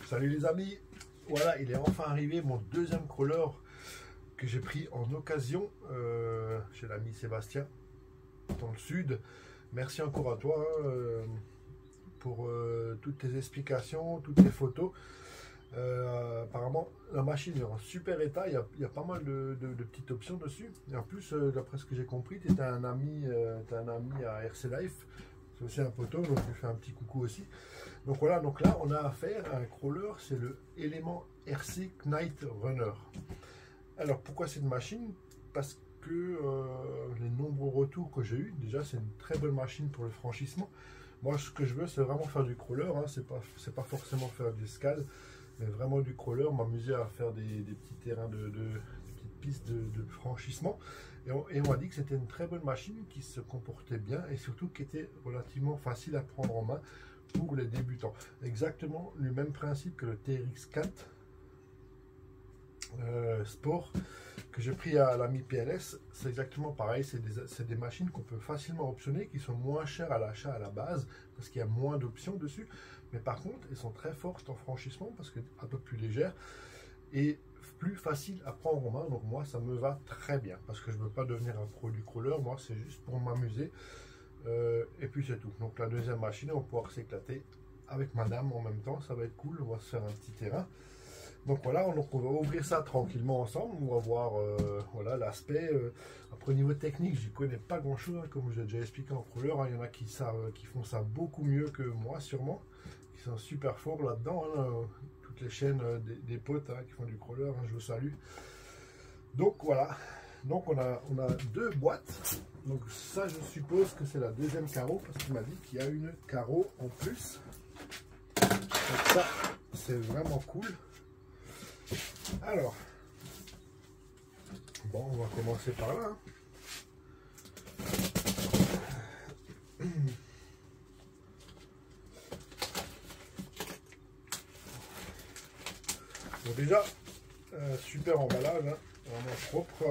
Salut les amis, voilà, il est enfin arrivé mon deuxième crawler que j'ai pris en occasion chez l'ami Sébastien dans le sud. Merci encore à toi pour toutes tes explications, toutes tes photos. Apparemment la machine est en super état, il y a pas mal de petites options dessus. Et en plus, d'après ce que j'ai compris, tu es un ami à RC Life. C'est aussi un poteau, donc je lui fais un petit coucou aussi. Donc voilà, donc là on a affaire à un crawler, c'est le Element RC Knight Runner. Alors pourquoi cette machine? Parce que les nombreux retours que j'ai eu, déjà c'est une très bonne machine pour le franchissement. Moi ce que je veux c'est vraiment faire du crawler, hein. C'est pas forcément faire du scale, mais vraiment du crawler, m'amuser à faire des petits terrains des petites pistes de franchissement. Et on m'a dit que c'était une très bonne machine qui se comportait bien et surtout qui était relativement facile à prendre en main pour les débutants. Exactement le même principe que le TRX4 Sport que j'ai pris à l'ami PLS. C'est exactement pareil, c'est des machines qu'on peut facilement optionner, qui sont moins chères à l'achat à la base parce qu'il y a moins d'options dessus, mais par contre elles sont très fortes en franchissement parce que un peu plus légères et plus facile à prendre en main. Donc moi ça me va très bien parce que je ne veux pas devenir un pro du crawler, moi c'est juste pour m'amuser et puis c'est tout. Donc la deuxième machine, on va pouvoir s'éclater avec madame en même temps, ça va être cool, on va se faire un petit terrain. Donc voilà, donc on va ouvrir ça tranquillement ensemble, on va voir voilà l'aspect. Après au niveau technique, j'y connais pas grand chose, hein, comme je l'ai déjà expliqué en crawler, hein. Il y en a qui savent, qui font ça beaucoup mieux que moi sûrement, qui sont super forts là-dedans, hein. Toutes les chaînes des potes, hein, qui font du crawler, hein, je vous salue. Donc voilà, donc on a deux boîtes. Donc ça je suppose que c'est la deuxième carreau parce qu'il m'a dit qu'il y a une carreau en plus. Donc ça c'est vraiment cool. Alors, bon, on va commencer par là, hein. Donc déjà, super emballage, hein, vraiment propre,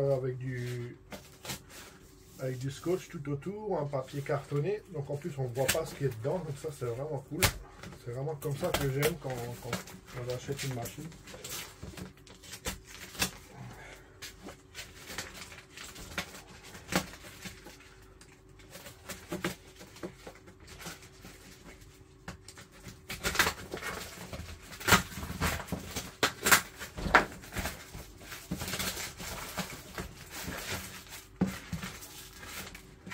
avec du scotch tout autour, un papier cartonné. Donc en plus on voit pas ce qui est dedans, donc ça c'est vraiment cool. C'est vraiment comme ça que j'aime quand on achète une machine.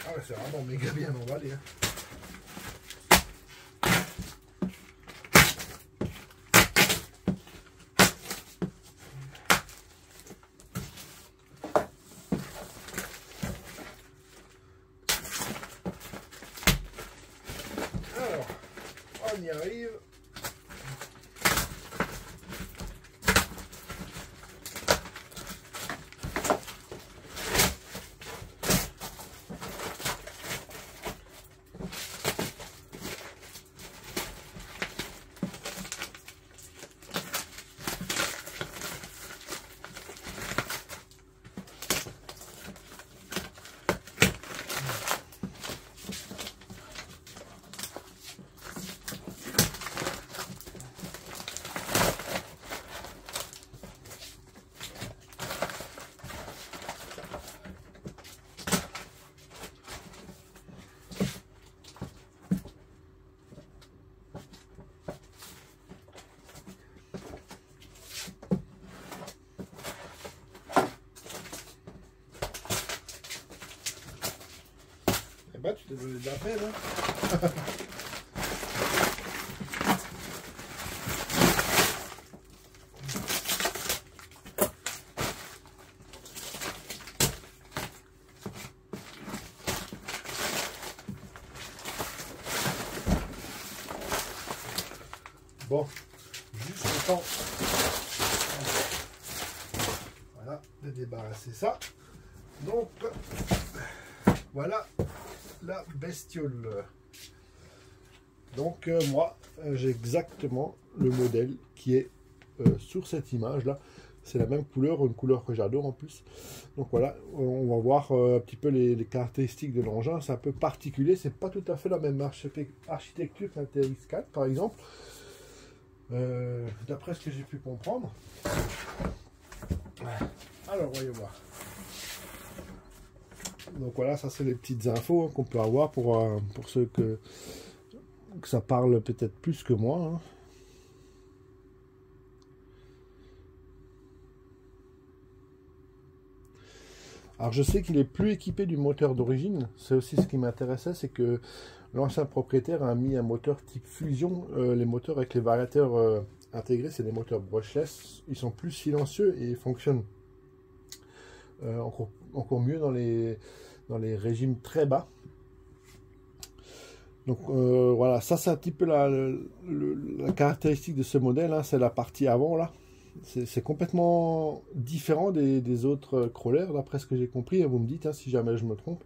Ah ouais, c'est vraiment méga bien emballé, hein. Alors, on y arrive. Bah, tu t'es donné de la peine, hein. Bon, juste le temps, voilà, de débarrasser ça. Donc, voilà la bestiole. Donc moi j'ai exactement le modèle qui est sur cette image là. C'est la même couleur, une couleur que j'adore en plus. Donc voilà, on va voir un petit peu les caractéristiques de l'engin. C'est un peu particulier, c'est pas tout à fait la même architecture qu'un TRX4 par exemple. D'après ce que j'ai pu comprendre. Alors, voyons voir. Donc voilà, ça c'est les petites infos qu'on peut avoir pour ceux que ça parle peut-être plus que moi. Hein. Alors je sais qu'il est plus équipé du moteur d'origine. C'est aussi ce qui m'intéressait, c'est que l'ancien propriétaire a mis un moteur type fusion. Les moteurs avec les variateurs intégrés, c'est des moteurs brushless. Ils sont plus silencieux et ils fonctionnent encore mieux dans les régimes très bas. Donc voilà, ça c'est un petit peu la caractéristique de ce modèle, hein, c'est la partie avant là. C'est complètement différent des autres crawlers, d'après ce que j'ai compris, vous me dites hein, si jamais je me trompe.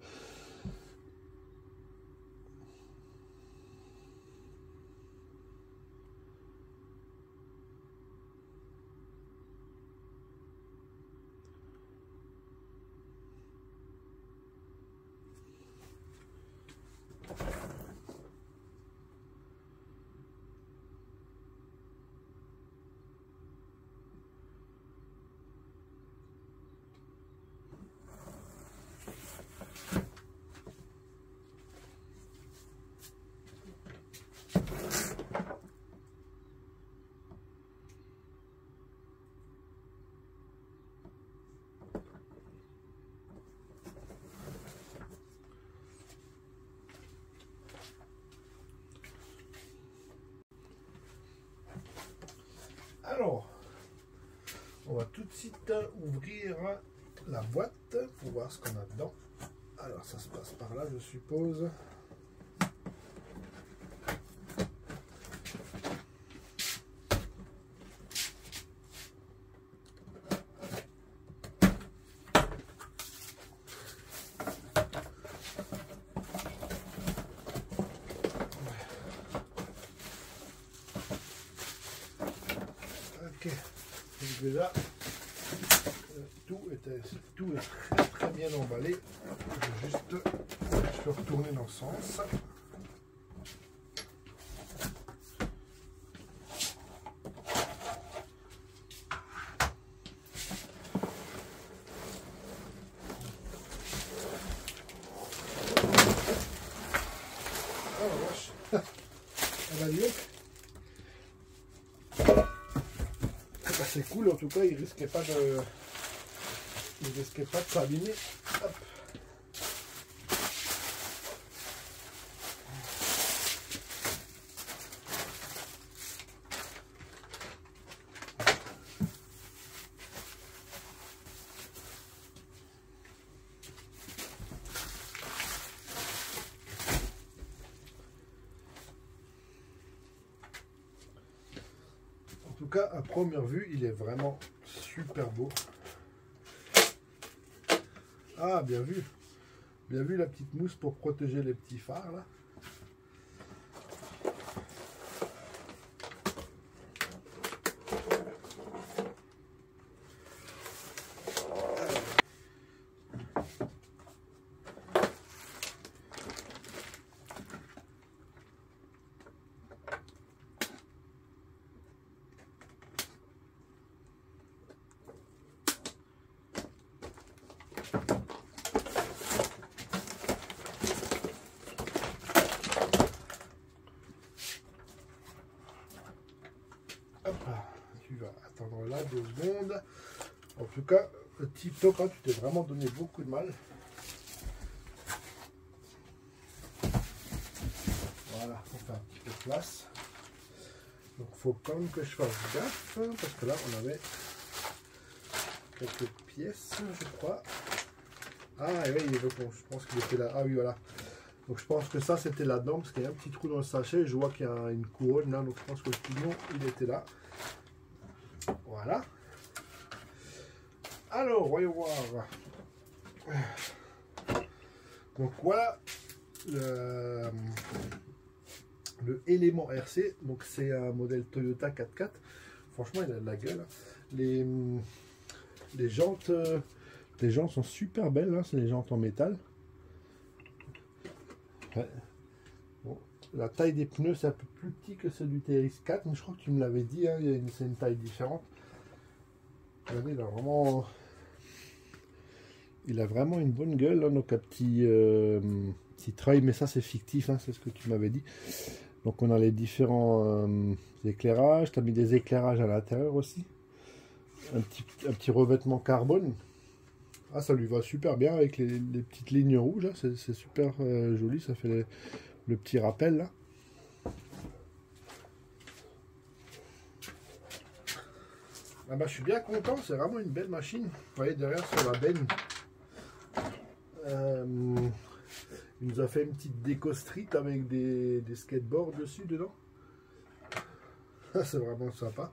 Alors, on va tout de suite ouvrir la boîte pour voir ce qu'on a dedans. Alors, ça se passe par là, je suppose. Ok, donc déjà, tout est très bien emballé. Je vais retourner dans ce sens. Oh la vache, elle va dire. C'est cool, en tout cas, il risquait pas de s'abîmer. En tout cas, à première vue, il est vraiment super beau. Ah, bien vu. Bien vu la petite mousse pour protéger les petits phares là. Hop, tu vas attendre là 2 secondes. En tout cas, le tip top, hein, tu t'es vraiment donné beaucoup de mal. Voilà, on fait un petit peu de place. Donc il faut quand même que je fasse gaffe, parce que là on avait quelques pièces, je crois. Ah oui, je pense qu'il était là. Ah oui, voilà. Donc je pense que ça c'était là-dedans, parce qu'il y a un petit trou dans le sachet. Je vois qu'il y a une couronne là, donc je pense que le pignon il était là. Voilà. Alors, voyons voir. Donc voilà le élément RC. Donc c'est un modèle Toyota 4x4. Franchement, il a de la gueule. Les jantes sont super belles. Hein. C'est les jantes en métal. Ouais. Bon. la taille des pneus, c'est un peu plus petit que celle du TX4, mais je crois que tu me l'avais dit, hein, c'est une taille différente. Regardez, il a vraiment une bonne gueule, là, donc un petit trail, mais ça c'est fictif, hein, c'est ce que tu m'avais dit. Donc on a les différents éclairages, tu as mis des éclairages à l'intérieur aussi. Un petit revêtement carbone. Ah, ça lui va super bien avec les petites lignes rouges, c'est super joli, ça fait le petit rappel là. Ah bah, je suis bien content, c'est vraiment une belle machine. Vous voyez derrière sur la benne, il nous a fait une petite déco street avec des skateboards dessus dedans. C'est vraiment sympa.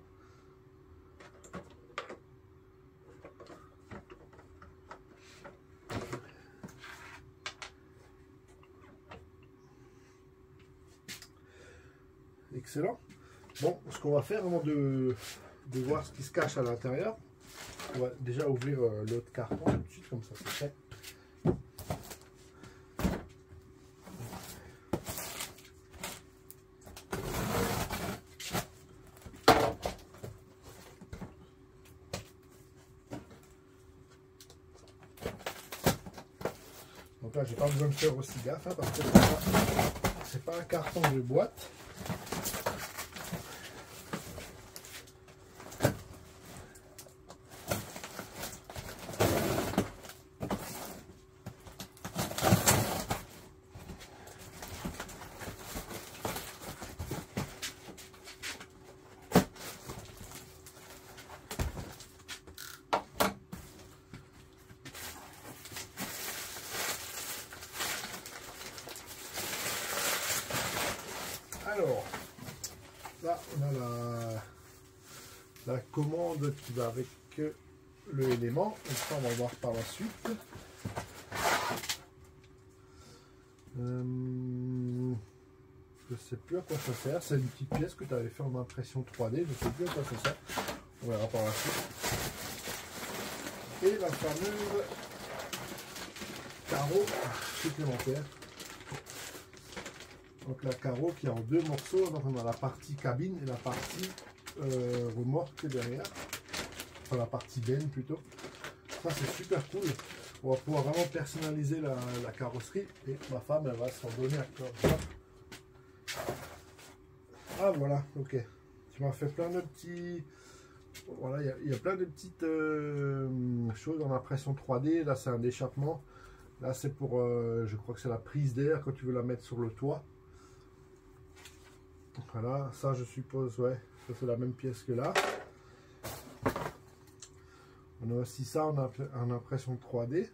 Excellent. Bon, ce qu'on va faire avant de voir ce qui se cache à l'intérieur, on va déjà ouvrir l'autre carton tout de suite, comme ça c'est fait. Donc là, j'ai pas besoin de faire aussi gaffe, hein, parce que c'est pas un carton de boîte. Alors, là, on a la commande qui va avec le élément. Et ça, on va voir par la suite. Je sais plus à quoi ça sert. C'est une petite pièce que tu avais fait en impression 3D. Je sais plus à quoi ça sert. On verra par la suite. Et la fameuse carreau supplémentaire. Donc la carreau qui est en deux morceaux, donc on a la partie cabine et la partie remorque derrière, enfin la partie benne plutôt. Ça c'est super cool, on va pouvoir vraiment personnaliser la carrosserie et ma femme elle va s'en donner à cœur. Ah voilà, ok, tu m'as fait plein de petits, voilà, il y a plein de petites choses en impression 3D, là c'est un échappement, là c'est pour, je crois que c'est la prise d'air quand tu veux la mettre sur le toit. Voilà, ça je suppose, ouais, ça c'est la même pièce que là. On a aussi ça en impression 3D.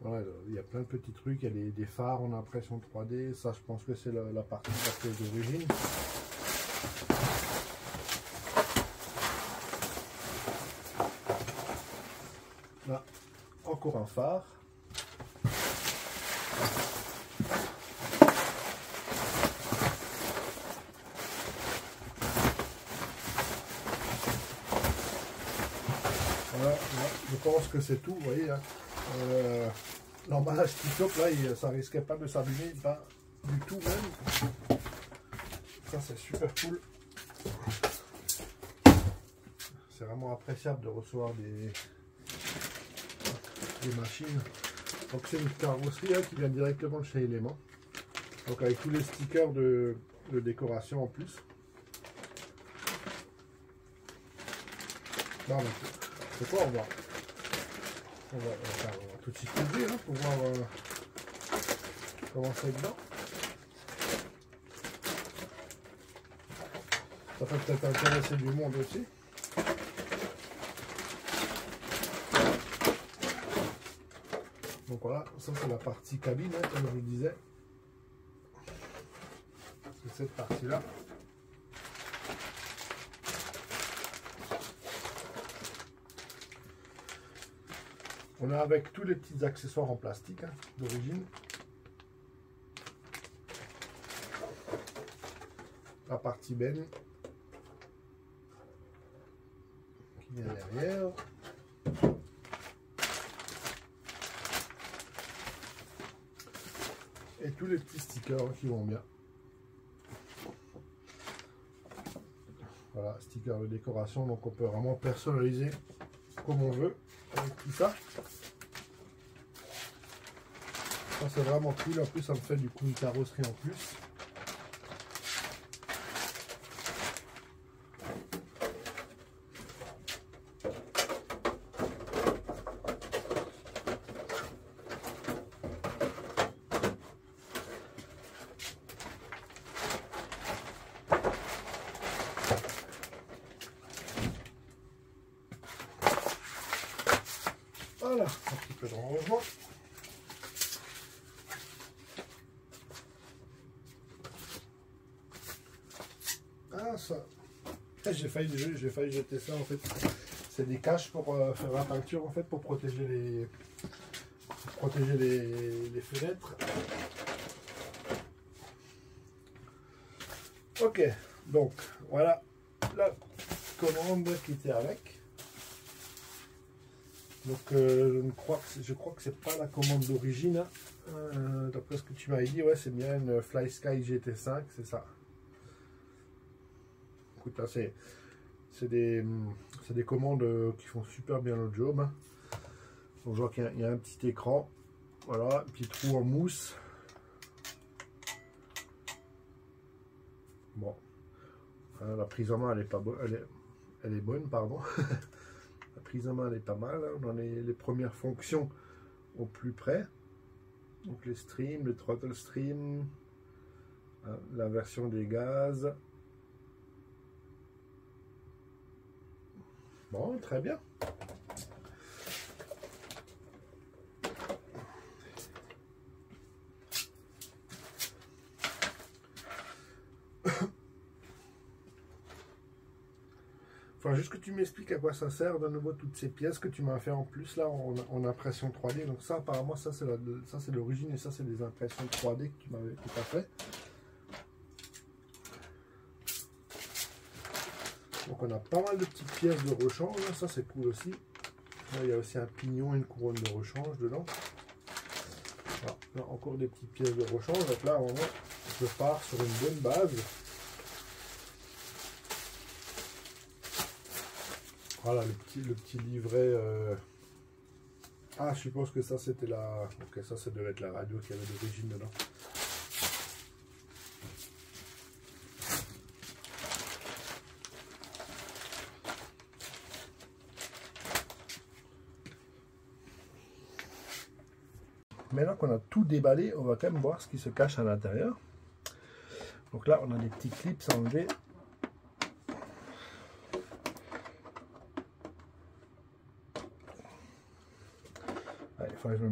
Voilà, il y a plein de petits trucs, il y a des phares en impression 3D, ça je pense que c'est la partie de la pièce d'origine. Là, encore un phare. Voilà, je pense que c'est tout, vous voyez. Hein. L'emballage qui top, là, ça risquait pas de s'abîmer, pas du tout même. Ça, c'est super cool. C'est vraiment appréciable de recevoir des machines. Donc c'est une carrosserie qui vient directement de chez Element. Donc avec tous les stickers de décoration en plus. Non, c'est quoi, on va tout de suite ouvrir pour voir comment c'est dedans. Ça peut peut-être intéresser du monde aussi. Donc voilà, ça c'est la partie cabine, comme je vous disais. C'est cette partie-là. On a avec tous les petits accessoires en plastique d'origine. La partie benne qui bien derrière. Et tous les petits stickers qui vont bien. Voilà, stickers de décoration, donc on peut vraiment personnaliser comme on veut avec tout ça. Ça c'est vraiment cool, en plus ça me fait du coup une carrosserie en plus. Voilà, un petit peu de rangement. Ah ça, j'ai failli jeter ça en fait. C'est des caches pour faire la peinture en fait, pour protéger les fenêtres. Ok, donc voilà la commande qui était avec. Donc je crois que c'est pas la commande d'origine. Hein. D'après ce que tu m'avais dit, ouais, c'est bien une FlySky GT5, c'est ça. Écoute, là, c'est des commandes qui font super bien le job. Hein. Donc, je vois qu'il y a un petit écran, voilà, un petit trou en mousse. Bon, la prise en main elle est pas bonne, elle est bonne, pardon. La prise en main elle est pas mal. Hein. On a les premières fonctions au plus près. Donc les streams, le throttle stream, hein, la version des gaz. Bon, très bien. Enfin, juste que tu m'expliques à quoi ça sert de nouveau toutes ces pièces que tu m'as fait en plus là en impression 3D. Donc ça apparemment ça c'est l'origine et ça c'est des impressions 3D que tu m'avais tout à fait. Donc on a pas mal de petites pièces de rechange, ça c'est cool aussi. Là, il y a aussi un pignon et une couronne de rechange dedans. Voilà, là, encore des petites pièces de rechange. Donc là vraiment je pars sur une bonne base. Voilà le petit livret. Ah, je suppose que ça c'était la. Ok, ça devait être la radio qui avait d'origine dedans. Maintenant qu'on a tout déballé, on va quand même voir ce qui se cache à l'intérieur. Donc là, on a des petits clips à enlever. Il faut que je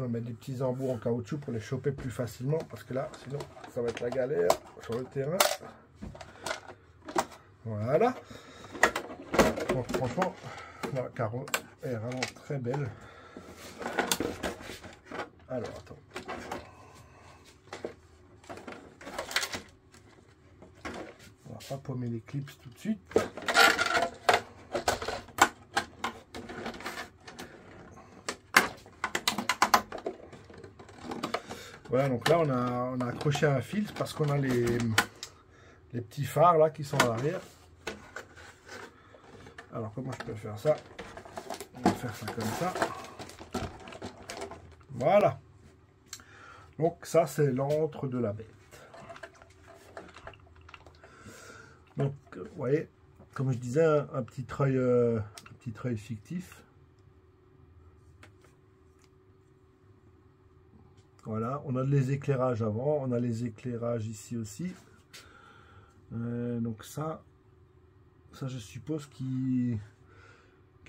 me mette des petits embouts en caoutchouc pour les choper plus facilement, parce que là, sinon, ça va être la galère sur le terrain. Voilà. Donc franchement, la carreau est vraiment très belle. Alors, attends. On va pas paumer les clips tout de suite. Voilà, donc là on a accroché un fil parce qu'on a les petits phares là qui sont à l'arrière. Alors comment je peux faire ça? On va faire ça comme ça. Voilà. Donc ça c'est l'antre de la bête. Donc vous voyez, comme je disais, un petit treuil fictif. Voilà, on a les éclairages avant, on a les éclairages ici aussi. Donc ça je suppose qu'il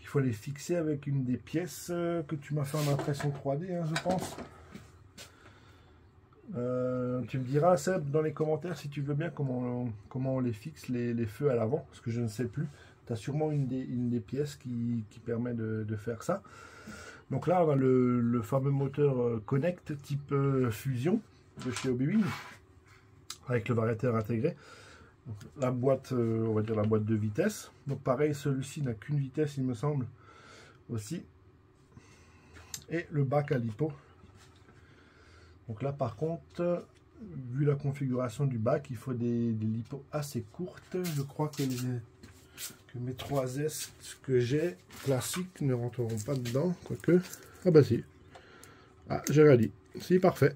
faut les fixer avec une des pièces que tu m'as fait en impression 3D, hein, je pense. Tu me diras, Seb, dans les commentaires, si tu veux bien, comment on les fixe, les feux à l'avant, parce que je ne sais plus. Tu as sûrement une des pièces qui permet de faire ça. Donc là, on a le fameux moteur Connect type Fusion de chez Hobbywing, avec le variateur intégré. Donc, la boîte, on va dire la boîte de vitesse. Donc pareil, celui-ci n'a qu'une vitesse, il me semble, aussi. Et le bac à lipo. Donc là, par contre, vu la configuration du bac, il faut des lipos assez courtes. Je crois que mes 3S que j'ai classiques ne rentreront pas dedans, quoique. Ah bah si. Ah, j'ai rien dit. Si, parfait.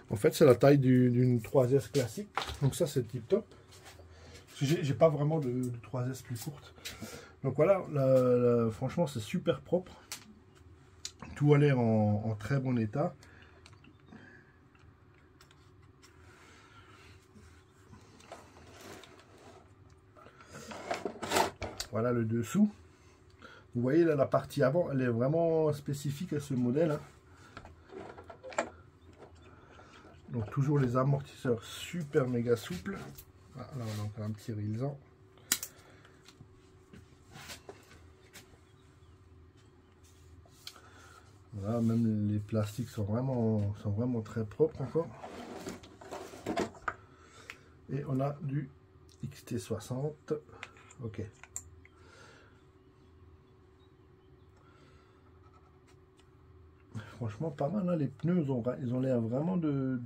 En fait, c'est la taille d'une 3S classique. Donc ça, c'est tip top. J'ai pas vraiment de 3S plus courte. Donc voilà, franchement, c'est super propre. Tout a l'air en très bon état. Voilà le dessous. Vous voyez là, la partie avant, elle est vraiment spécifique à ce modèle. Hein. Donc toujours les amortisseurs super méga souples. Ah, là on a encore un petit rilsan. Voilà, même les plastiques sont vraiment très propres encore. Et on a du XT60. Ok. Franchement pas mal, hein. Les pneus ils ont l'air vraiment de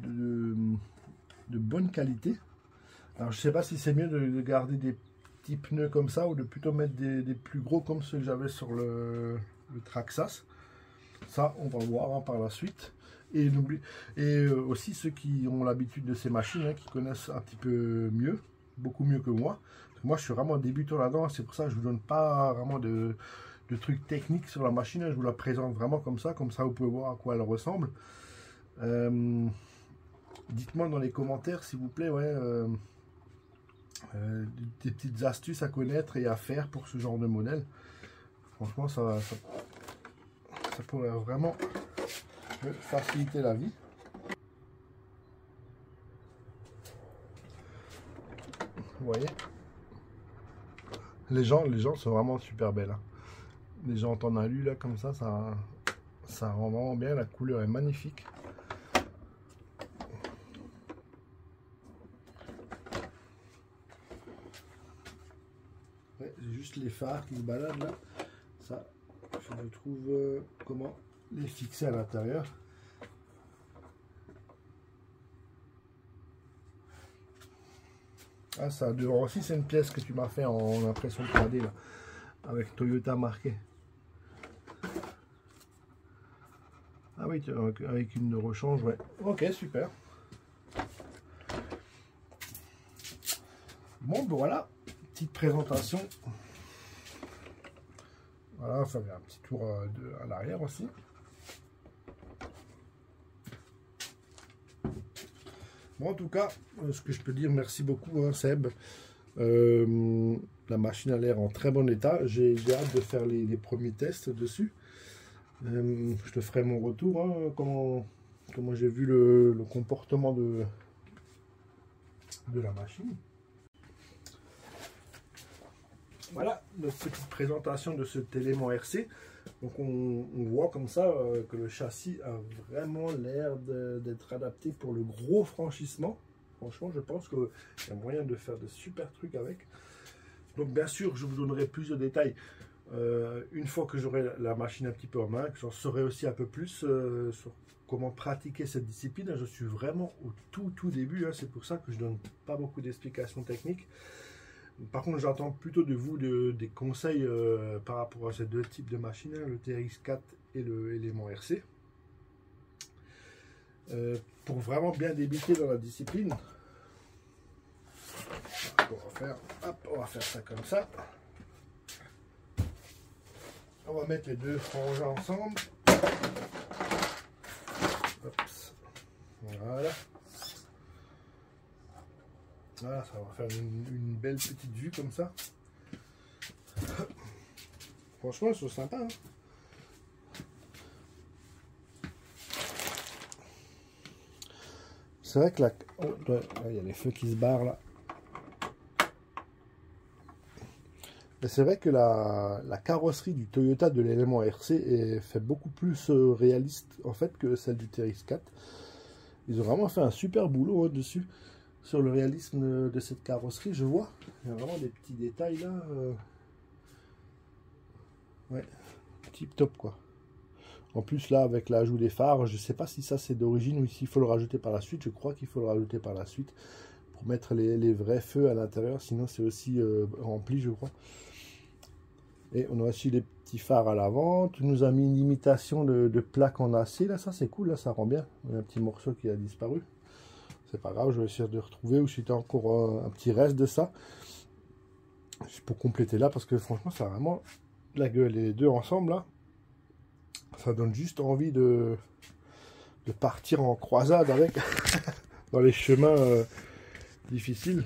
bonne qualité. Alors je sais pas si c'est mieux de garder des petits pneus comme ça ou de plutôt mettre des plus gros comme ceux que j'avais sur le Traxxas. Ça on va voir hein, par la suite. Et aussi ceux qui ont l'habitude de ces machines, hein, qui connaissent un petit peu mieux, beaucoup mieux que moi. Parce que moi je suis vraiment débutant là-dedans, c'est pour ça que je vous donne pas vraiment de trucs techniques sur la machine, je vous la présente vraiment comme ça vous pouvez voir à quoi elle ressemble. Dites-moi dans les commentaires s'il vous plaît, ouais, des petites astuces à connaître et à faire pour ce genre de modèle. Franchement ça pourrait vraiment me faciliter la vie. Vous voyez, les gens sont vraiment super belles, hein. Les jantes en alu là comme ça rend vraiment bien, la couleur est magnifique. Ouais, j'ai juste les phares qui se baladent là, ça faut que je trouve comment les fixer à l'intérieur. Ah, ça devant aussi, c'est une pièce que tu m'as fait en impression 3D là, avec Toyota marqué. Ah oui, avec une rechange, ouais. Ok, super. Bon, ben voilà, petite présentation. Voilà, ça fait un petit tour à l'arrière aussi. Bon, en tout cas, ce que je peux dire, merci beaucoup, hein, Seb. La machine a l'air en très bon état. J'ai hâte de faire les premiers tests dessus. Je te ferai mon retour, hein, comment j'ai vu le comportement de la machine. Voilà notre petite présentation de cet élément RC. Donc on voit comme ça que le châssis a vraiment l'air d'être adapté pour le gros franchissement. Franchement, je pense qu'il y a moyen de faire de super trucs avec. Donc bien sûr, je vous donnerai plus de détails une fois que j'aurai la machine un petit peu en main, que j'en saurai aussi un peu plus sur comment pratiquer cette discipline. Je suis vraiment au tout début, hein, c'est pour ça que je donne pas beaucoup d'explications techniques. Par contre, j'entends plutôt de vous des conseils par rapport à ces deux types de machines, hein, le TRX4 et l'élément RC. Pour vraiment bien débuter dans la discipline, on va faire ça comme ça. On va mettre les deux frangins ensemble. Oups. Voilà. Voilà, ça va faire une belle petite vue comme ça. Franchement, c'est sympa. Hein, c'est vrai que là, il y a les feux qui se barrent là. C'est vrai que la carrosserie du Toyota de l'élément RC fait beaucoup plus réaliste en fait que celle du TRX4. Ils ont vraiment fait un super boulot dessus. sur le réalisme de cette carrosserie, je vois. Il y a vraiment des petits détails là. Ouais, tip top quoi. En plus là, avec l'ajout des phares, je sais pas si ça c'est d'origine ou s'il faut le rajouter par la suite. Je crois qu'il faut le rajouter par la suite pour mettre les vrais feux à l'intérieur. Sinon c'est aussi rempli, je crois. Et on a aussi les petits phares à l'avant. Tu nous as mis une imitation de plaque en acier. Là, ça c'est cool, là ça rend bien. Il y a un petit morceau qui a disparu. C'est pas grave, je vais essayer de retrouver. Ou si tu as encore un petit reste de ça. Pour compléter là, parce que franchement, ça a vraiment la gueule. Et les deux ensemble, là, ça donne juste envie de partir en croisade avec. Dans les chemins difficiles.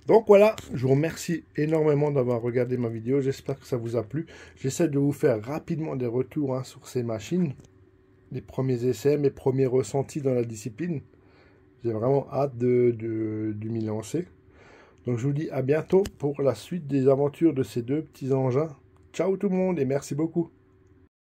Donc voilà, je vous remercie énormément d'avoir regardé ma vidéo. J'espère que ça vous a plu. J'essaie de vous faire rapidement des retours sur ces machines. Les premiers essais, mes premiers ressentis dans la discipline. J'ai vraiment hâte de m'y lancer. Donc je vous dis à bientôt pour la suite des aventures de ces deux petits engins. Ciao tout le monde et merci beaucoup.